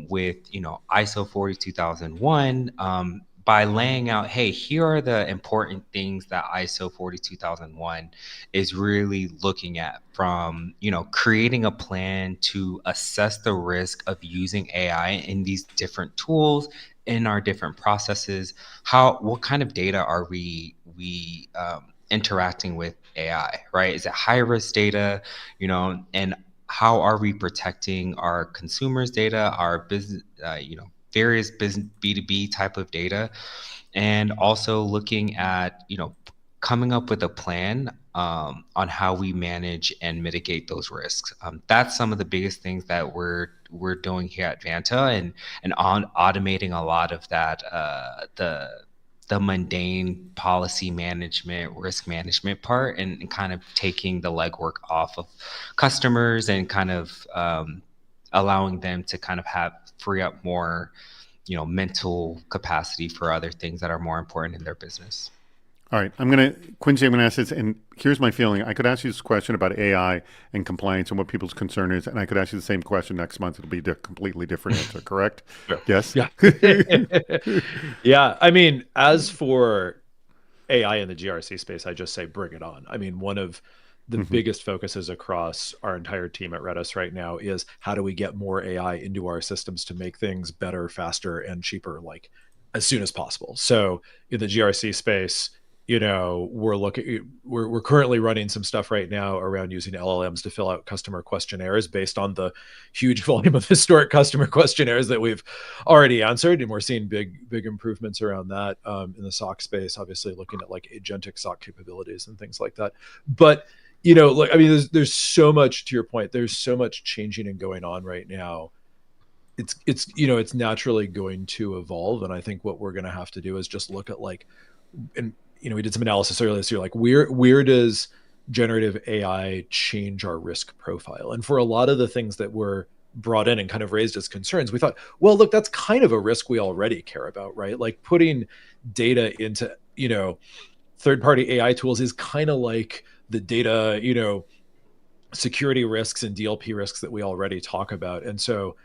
with, ISO 42001, by laying out, hey, here are the important things that ISO 42001 is really looking at, from, creating a plan to assess the risk of using AI in these different tools in our different processes. What kind of data are we interacting with AI, right? Is it high risk data, and how are we protecting our consumers' data, our business, various business B2B type of data, and also looking at, coming up with a plan on how we manage and mitigate those risks. That's some of the biggest things that we're doing here at Vanta, and on automating a lot of that, the mundane policy management, risk management part, and kind of taking the legwork off of customers, and kind of allowing them to kind of free up more, mental capacity for other things that are more important in their business. All right, Quincy, I'm going to ask this, and here's my feeling. I could ask you this question about AI and compliance and what people's concern is, and I could ask you the same question next month. It'll be a completely different answer, correct? Sure. Yes? Yeah. Yeah. I mean, as for AI in the GRC space, I just say bring it on. I mean, one of the biggest focuses across our entire team at Redis right now is how do we get more AI into our systems to make things better, faster, and cheaper, like as soon as possible. So in the GRC space, we're currently running some stuff right now around using LLMs to fill out customer questionnaires based on the huge volume of historic customer questionnaires that we've already answered. And we're seeing big improvements around that in the SOC space, obviously looking at like agentic SOC capabilities and things like that. But, there's so much, to your point, there's so much changing and going on right now. It's naturally going to evolve. And I think what we're going to have to do is just look at we did some analysis earlier this year, like where does generative AI change our risk profile? And for a lot of the things that were brought in and kind of raised as concerns, we thought, well, look, that's kind of a risk we already care about, right? Like putting data into, third-party AI tools is kind of like the data, security risks and DLP risks that we already talk about. And so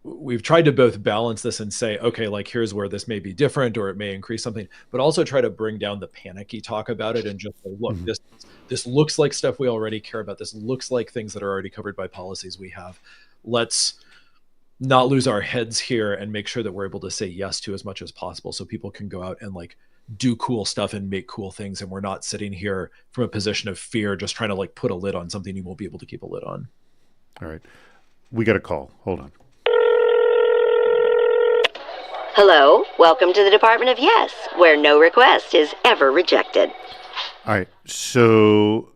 we've tried to both balance this and say, okay, like here's where this may be different or it may increase something, but also try to bring down the panicky talk about it and just say, look, this looks like stuff we already care about. This looks like things that are already covered by policies we have. Let's not lose our heads here and make sure that we're able to say yes to as much as possible so people can go out and like do cool stuff and make cool things. And we're not sitting here from a position of fear, just trying to like put a lid on something you won't be able to keep a lid on. All right. We got a call. Hold on. Hello, welcome to the Department of Yes, where no request is ever rejected. All right, so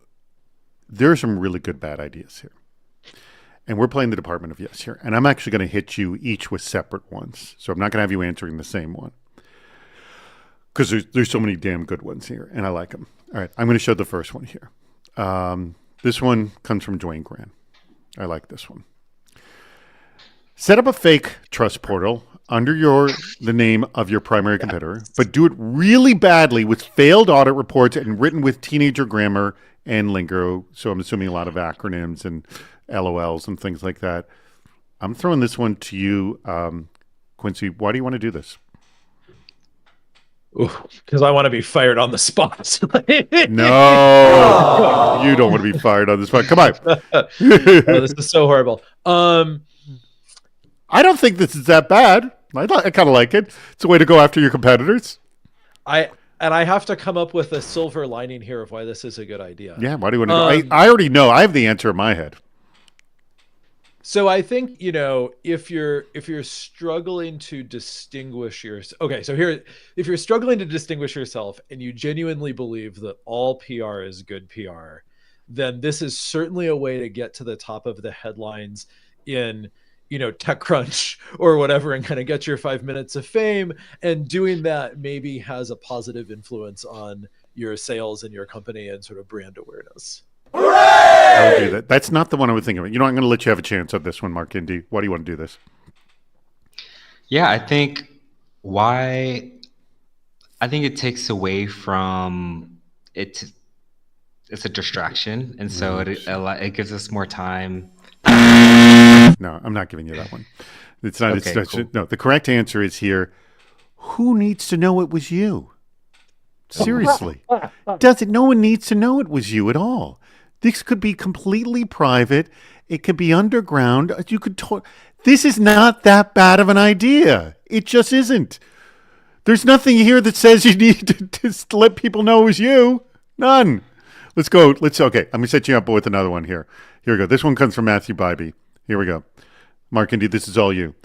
there are some really good bad ideas here. And we're playing the Department of Yes here. And I'm actually going to hit you each with separate ones. So I'm not going to have you answering the same one. Because there's so many damn good ones here, and I like them. All right, I'm going to show the first one here. This one comes from Dwayne Grant. I like this one. Set up a fake trust portal under the name of your primary competitor, but do it really badly with failed audit reports and written with teenager grammar and lingo. So I'm assuming a lot of acronyms and LOLs and things like that. I'm throwing this one to you, Quincy. Why do you want to do this? Because I want to be fired on the spot. No, you don't want to be fired on the spot. Come on. Oh, this is so horrible. I don't think this is that bad. I kind of like it. It's a way to go after your competitors. I have to come up with a silver lining here of why this is a good idea. Yeah, why do you want to go? I already know. I have the answer in my head. So I think, if you're struggling to distinguish yourself, okay, so here, if you're struggling to distinguish yourself and you genuinely believe that all PR is good PR, then this is certainly a way to get to the top of the headlines in, TechCrunch or whatever, and kind of get your 5 minutes of fame. And doing that maybe has a positive influence on your sales and your company and sort of brand awareness. Hooray! I would do that. That's not the one I was thinking of. You know, I'm going to let you have a chance on this one, Mark Indy. Why do you want to do this? Yeah, why I think it takes away from it. It's a distraction, and so it gives us more time. No, I'm not giving you that one. It's not. Okay, cool. No, the correct answer is here. Who needs to know it was you? Seriously, no one needs to know it was you at all. This could be completely private. It could be underground. You could. This is not that bad of an idea. It just isn't. There's nothing here that says you need to let people know it was you. None. Let's go. Okay. I'm gonna set you up with another one here. Here we go. This one comes from Matthew Bybee. Here we go. Mark Indy, this is all you.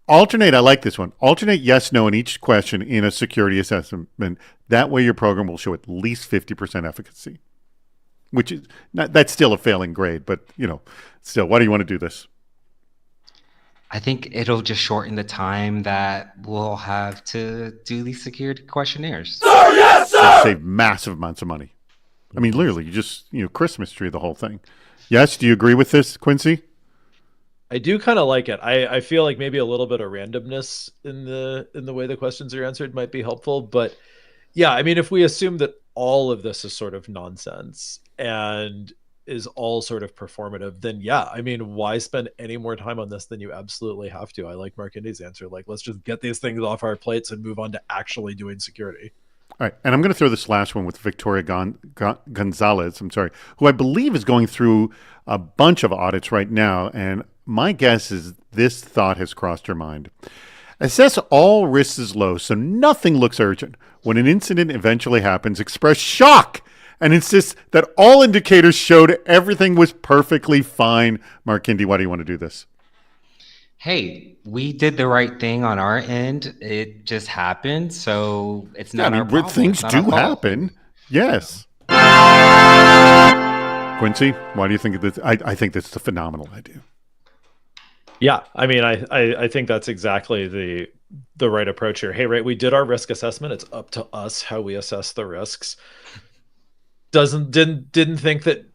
Alternate. I like this one. Alternate yes, no in each question in a security assessment. That way, your program will show at least 50% efficacy. Which is that's still a failing grade, but still. Why do you want to do this? I think it'll just shorten the time that we'll have to do these security questionnaires. Sir, yes, sir! It'll save massive amounts of money. I mean, literally, you just Christmas tree the whole thing. Yes, do you agree with this, Quincy? I do kind of like it. I feel like maybe a little bit of randomness in the way the questions are answered might be helpful, but yeah, I mean, if we assume that all of this is sort of nonsense and is all sort of performative, then yeah, I mean, why spend any more time on this than you absolutely have to? I like Mark Indy's answer. Like, let's just get these things off our plates and move on to actually doing security. All right, and I'm going to throw this last one with Victoria Gonzalez, who I believe is going through a bunch of audits right now, and my guess is this thought has crossed her mind. Assess all risks as low so nothing looks urgent. When an incident eventually happens, express shock and insist that all indicators showed everything was perfectly fine. Mark Indy, why do you want to do this? Hey, we did the right thing on our end. It just happened, so it's not our problem. Things do happen. Yes. Quincy, why do you think this? I think this is a phenomenal idea. Yeah, I mean, I think that's exactly the right approach here. Hey, right, we did our risk assessment. It's up to us how we assess the risks. Didn't think that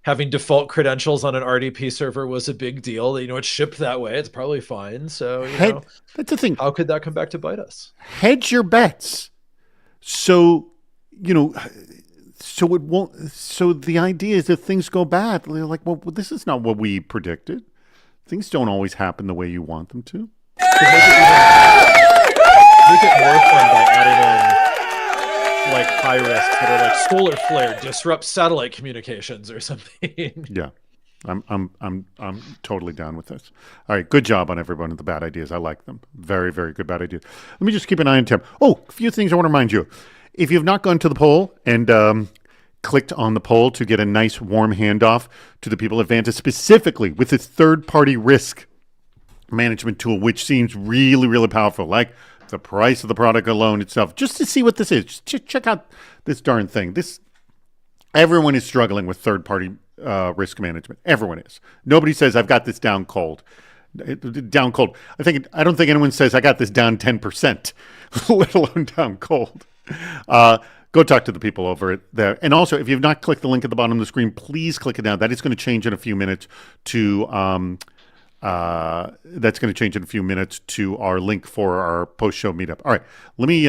having default credentials on an RDP server was a big deal. It's shipped that way. It's probably fine. So that's the thing. How could that come back to bite us? Hedge your bets. So so it won't. So the idea is if things go bad, they're like, well, this is not what we predicted. Things don't always happen the way you want them to. Make it more fun by adding in like high risks that are like solar flare disrupts satellite communications or something. Yeah, I'm totally down with this. All right, good job on everyone with the bad ideas. I like them. Very, very good bad ideas. Let me just keep an eye on Tim. Oh, a few things I want to remind you. If you have not gone to the poll and clicked on the poll to get a nice warm handoff to the people at Vanta, specifically with this third-party risk management tool, which seems really, really powerful, like the price of the product alone itself, just to see what this is. Just check out this darn thing. Everyone is struggling with third-party risk management. Everyone is. Nobody says, I've got this down cold. Down cold. I don't think anyone says, I got this down 10%, let alone down cold. Go talk to the people over there. And also, if you've not clicked the link at the bottom of the screen, please click it now. That is going to change in a few minutes to our link for our post-show meetup. All right, let me.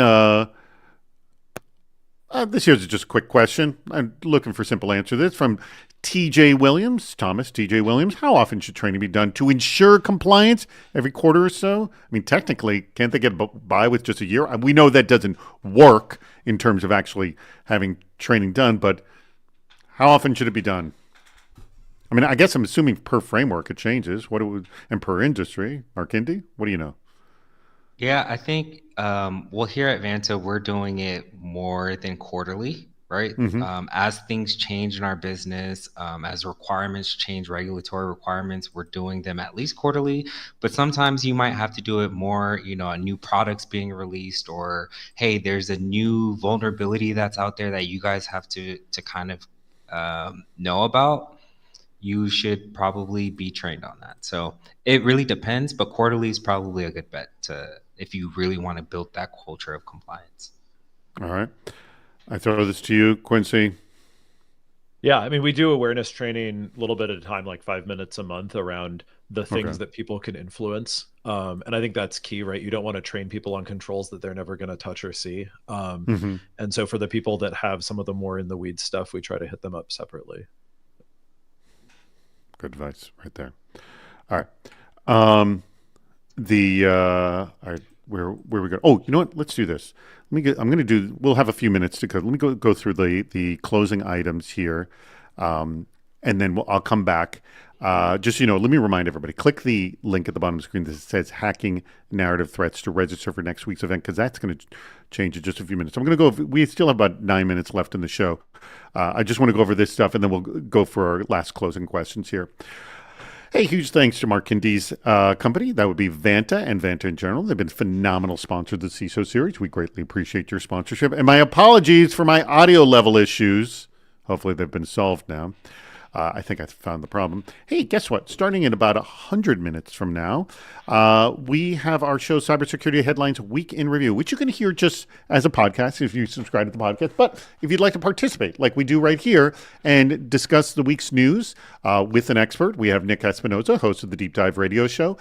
This here's just a quick question. I'm looking for a simple answer. This from TJ Williams, Thomas TJ Williams. How often should training be done to ensure compliance? Every quarter or so? I mean, technically, can't they get by with just a year? We know that doesn't work in terms of actually having training done, but how often should it be done? I mean, I guess I'm assuming per framework it changes. And per industry, Mark Indy, what do you know? Yeah, I think well, here at Vanta, we're doing it more than quarterly, right? Mm-hmm. As things change in our business, as requirements change, regulatory requirements, we're doing them at least quarterly. But sometimes you might have to do it more, a new product's being released, or hey, there's a new vulnerability that's out there that you guys have to kind of know about. You should probably be trained on that. So it really depends, but quarterly is probably a good bet if you really want to build that culture of compliance. All right. I throw this to you, Quincy. Yeah, I mean, we do awareness training a little bit at a time, like 5 minutes a month around the Okay. things that people can influence. And I think that's key, right? You don't want to train people on controls that they're never going to touch or see. Hmm. And so for the people that have some of the more in the weeds stuff, we try to hit them up separately. Good advice right there. All right. Um, all right, where we go? Oh, you know what? Let's do this. Let me get. I'm going to do. We'll have a few minutes to go. Let me go through the closing items here, and then I'll come back. Just let me remind everybody. Click the link at the bottom of the screen that says "Hacking Narrative Threats" to register for next week's event, because that's going to change in just a few minutes. I'm going to go. We still have about 9 minutes left in the show. I just want to go over this stuff, and then we'll go for our last closing questions here. Hey, huge thanks to Mark Kindy's company. That would be Vanta and Vanta in general. They've been phenomenal sponsors of the CISO series. We greatly appreciate your sponsorship. And my apologies for my audio level issues. Hopefully they've been solved now. I think I found the problem. Hey, guess what? Starting in about 100 minutes from now, we have our show, Cybersecurity Headlines Week in Review, which you can hear just as a podcast if you subscribe to the podcast. But if you'd like to participate, like we do right here, and discuss the week's news with an expert, we have Nick Espinoza, host of the Deep Dive Radio Show.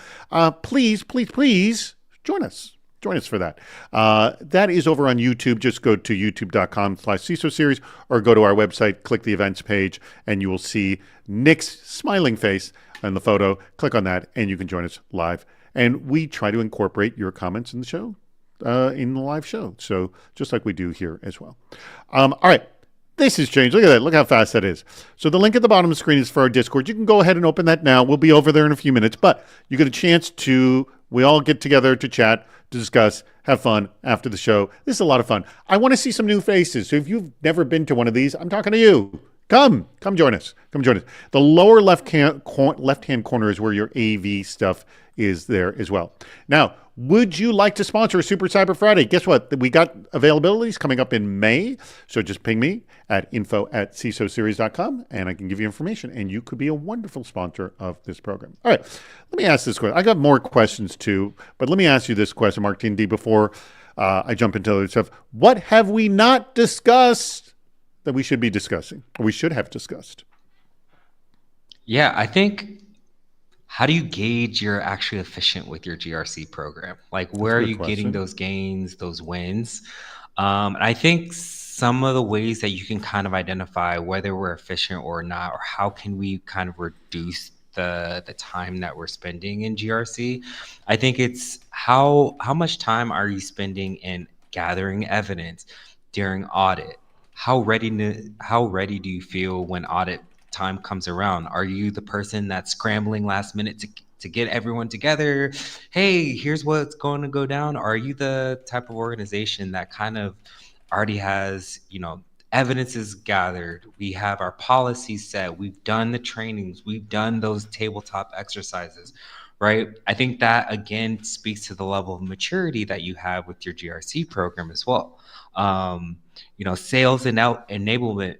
Please, please, please join us. Join us for that. That is over on YouTube. Just go to youtube.com/CISO series or go to our website, click the events page, and you will see Nick's smiling face in the photo. Click on that, and you can join us live. And we try to incorporate your comments in the show, in the live show. So just like we do here as well. All right. This has changed. Look at that. Look how fast that is. So the link at the bottom of the screen is for our Discord. You can go ahead and open that now. We'll be over there in a few minutes, but you get a chance to, we all get together to chat, to discuss, have fun after the show. This is a lot of fun. I want to see some new faces. So if you've never been to one of these, I'm talking to you. Come join us. Come join us. The lower left-hand corner is where your AV stuff is there as well. Now, would you like to sponsor a Super Cyber Friday? Guess what? We got availabilities coming up in May. So just ping me at info@cisoseries.com and I can give you information. And you could be a wonderful sponsor of this program. All right. Let me ask this question. I got more questions too, but let me ask you this question, Mark T&D, before I jump into other stuff. What have we not discussed that we should be discussing, or we should have discussed? Yeah, I think, how do you gauge you're actually efficient with your GRC program? Like, where are you getting those gains, those wins? And I think some of the ways that you can kind of identify whether we're efficient or not, or how can we kind of reduce the time that we're spending in GRC. I think it's how much time are you spending in gathering evidence during audit? How ready do you feel when audit time comes around? Are you the person that's scrambling last minute to get everyone together? Hey, here's what's going to go down. Or are you the type of organization that kind of already has, evidence is gathered, we have our policies set, we've done the trainings, we've done those tabletop exercises, right? I think that again speaks to the level of maturity that you have with your GRC program as well. Sales and enablement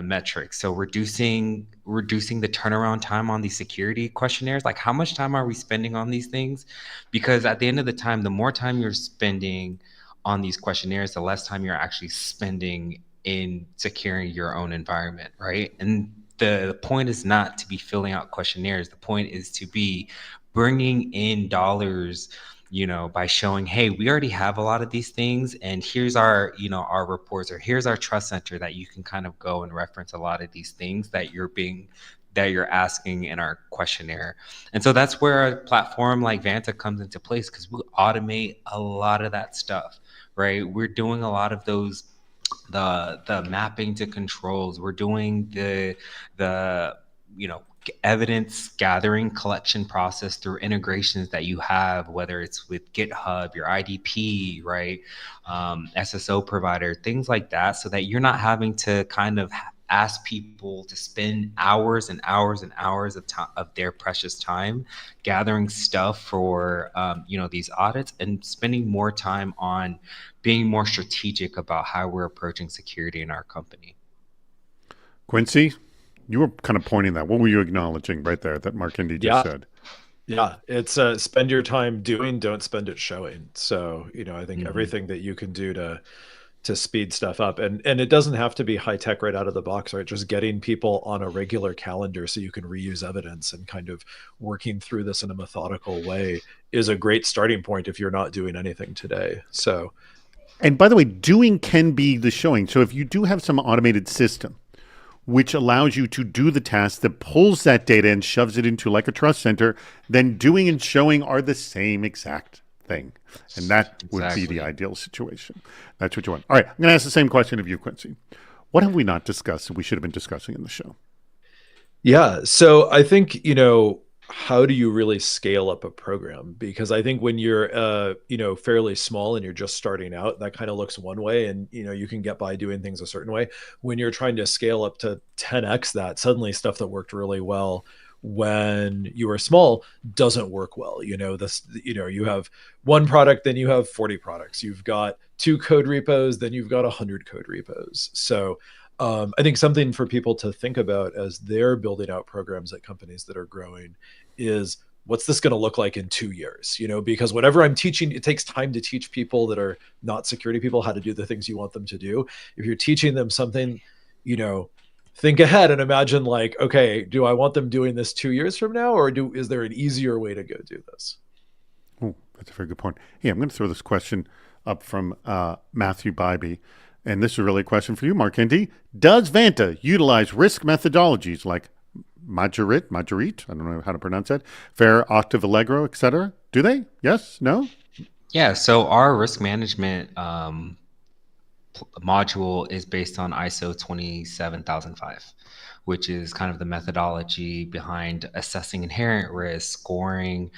metrics. So reducing the turnaround time on these security questionnaires. Like, how much time are we spending on these things? Because at the end of the time, the more time you're spending on these questionnaires, the less time you're actually spending in securing your own environment, right? And the point is not to be filling out questionnaires. The point is to be bringing in dollars, by showing, hey, we already have a lot of these things, and here's our, our reports, or here's our trust center that you can kind of go and reference a lot of these things that you're asking in our questionnaire. And so that's where a platform like Vanta comes into place, because we automate a lot of that stuff, right? We're doing a lot of those, the mapping to controls. We're doing the evidence gathering collection process through integrations that you have, whether it's with GitHub, your IDP, right? SSO provider, things like that, so that you're not having to kind of ask people to spend hours and hours and hours of their precious time gathering stuff for these audits, and spending more time on being more strategic about how we're approaching security in our company. Quincy, you were kind of pointing that. What were you acknowledging right there that Mark Indy just said? Yeah, it's spend your time doing, don't spend it showing. So, I think everything that you can do to speed stuff up. And it doesn't have to be high tech right out of the box, right? Just getting people on a regular calendar so you can reuse evidence and kind of working through this in a methodical way is a great starting point if you're not doing anything today. So, and by the way, doing can be the showing. So if you do have some automated system which allows you to do the task that pulls that data and shoves it into like a trust center, then doing and showing are the same exact thing. And that would be the ideal situation. That's what you want. All right, I'm going to ask the same question of you, Quincy. What have we not discussed that we should have been discussing in the show? Yeah, so I think, how do you really scale up a program? Because I think when you're fairly small and you're just starting out, that kind of looks one way, and you can get by doing things a certain way. When you're trying to scale up to 10x that, suddenly stuff that worked really well when you were small doesn't work well. You have one product, then you have 40 products. You've got 2 code repos, then you've got 100 code repos. So I think something for people to think about as they're building out programs at companies that are growing is, what's this going to look like in 2 years? Because whatever I'm teaching, it takes time to teach people that are not security people how to do the things you want them to do. If you're teaching them something, think ahead and imagine, like, okay, do I want them doing this 2 years from now, or is there an easier way to go do this? Oh, that's a very good point. Hey, I'm going to throw this question up from Matthew Bybee. And this is really a question for you, Mark Indy. Does Vanta utilize risk methodologies like Majorit, I don't know how to pronounce that, Fair, Octave, Allegro, et cetera? Do they? Yes? No? Yeah, so our risk management module is based on ISO 27005, which is kind of the methodology behind assessing inherent risk, scoring,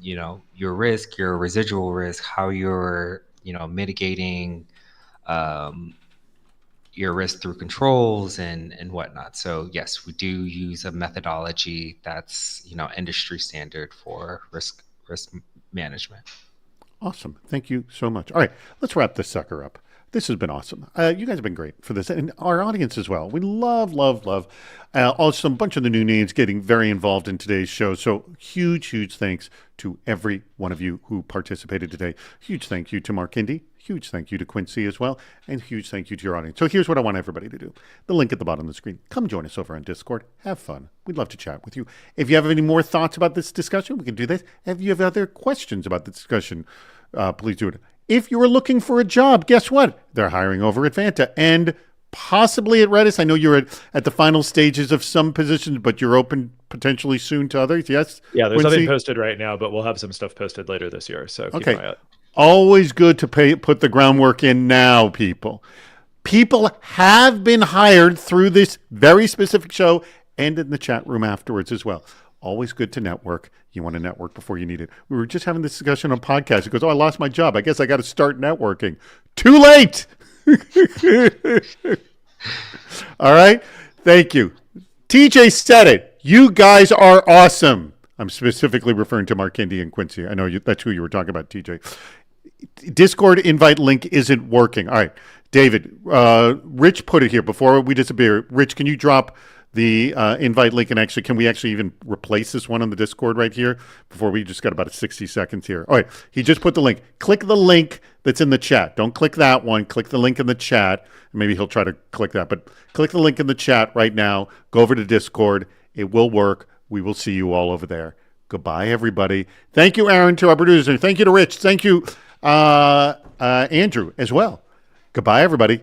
your risk, your residual risk, how you're, mitigating your risk through controls and whatnot. So yes, we do use a methodology that's industry standard for risk management. Awesome. Thank you so much. All right, let's wrap this sucker up. This has been awesome. You guys have been great for this, and our audience as well. We love. Also, a bunch of the new names getting very involved in today's show. So huge thanks to every one of you who participated today. Huge thank you to Mark Indy. Huge thank you to Quincy as well. And huge thank you to your audience. So here's what I want everybody to do. The link at the bottom of the screen. Come join us over on Discord. Have fun. We'd love to chat with you. If you have any more thoughts about this discussion, we can do this. If you have other questions about the discussion, please do it. If you were looking for a job, guess what? They're hiring over at Vanta and possibly at Redis. I know you're at the final stages of some positions, but you're open potentially soon to others. Yes? Yeah, there's nothing posted right now, but we'll have some stuff posted later this year. So keep an eye out. Always good to put the groundwork in now, people. People have been hired through this very specific show and in the chat room afterwards as well. Always good to network. You want to network before you need it. We were just having this discussion on podcast. It goes, I lost my job. I guess I got to start networking. Too late. All right. Thank you. TJ said it. You guys are awesome. I'm specifically referring to Mark Indy and Quincy. I know that's who you were talking about, TJ. Discord invite link isn't working. All right. David, Rich put it here before we disappear. Rich, can you drop the invite link, and actually, can we actually even replace this one on the Discord right here before we just got about 60 seconds here? All right, he just put the link. Click the link that's in the chat. Don't click that one. Click the link in the chat. Maybe he'll try to click that, but click the link in the chat right now. Go over to Discord. It will work. We will see you all over there. Goodbye, everybody. Thank you, Aaron, to our producer. Thank you to Rich. Thank you, Andrew, as well. Goodbye, everybody.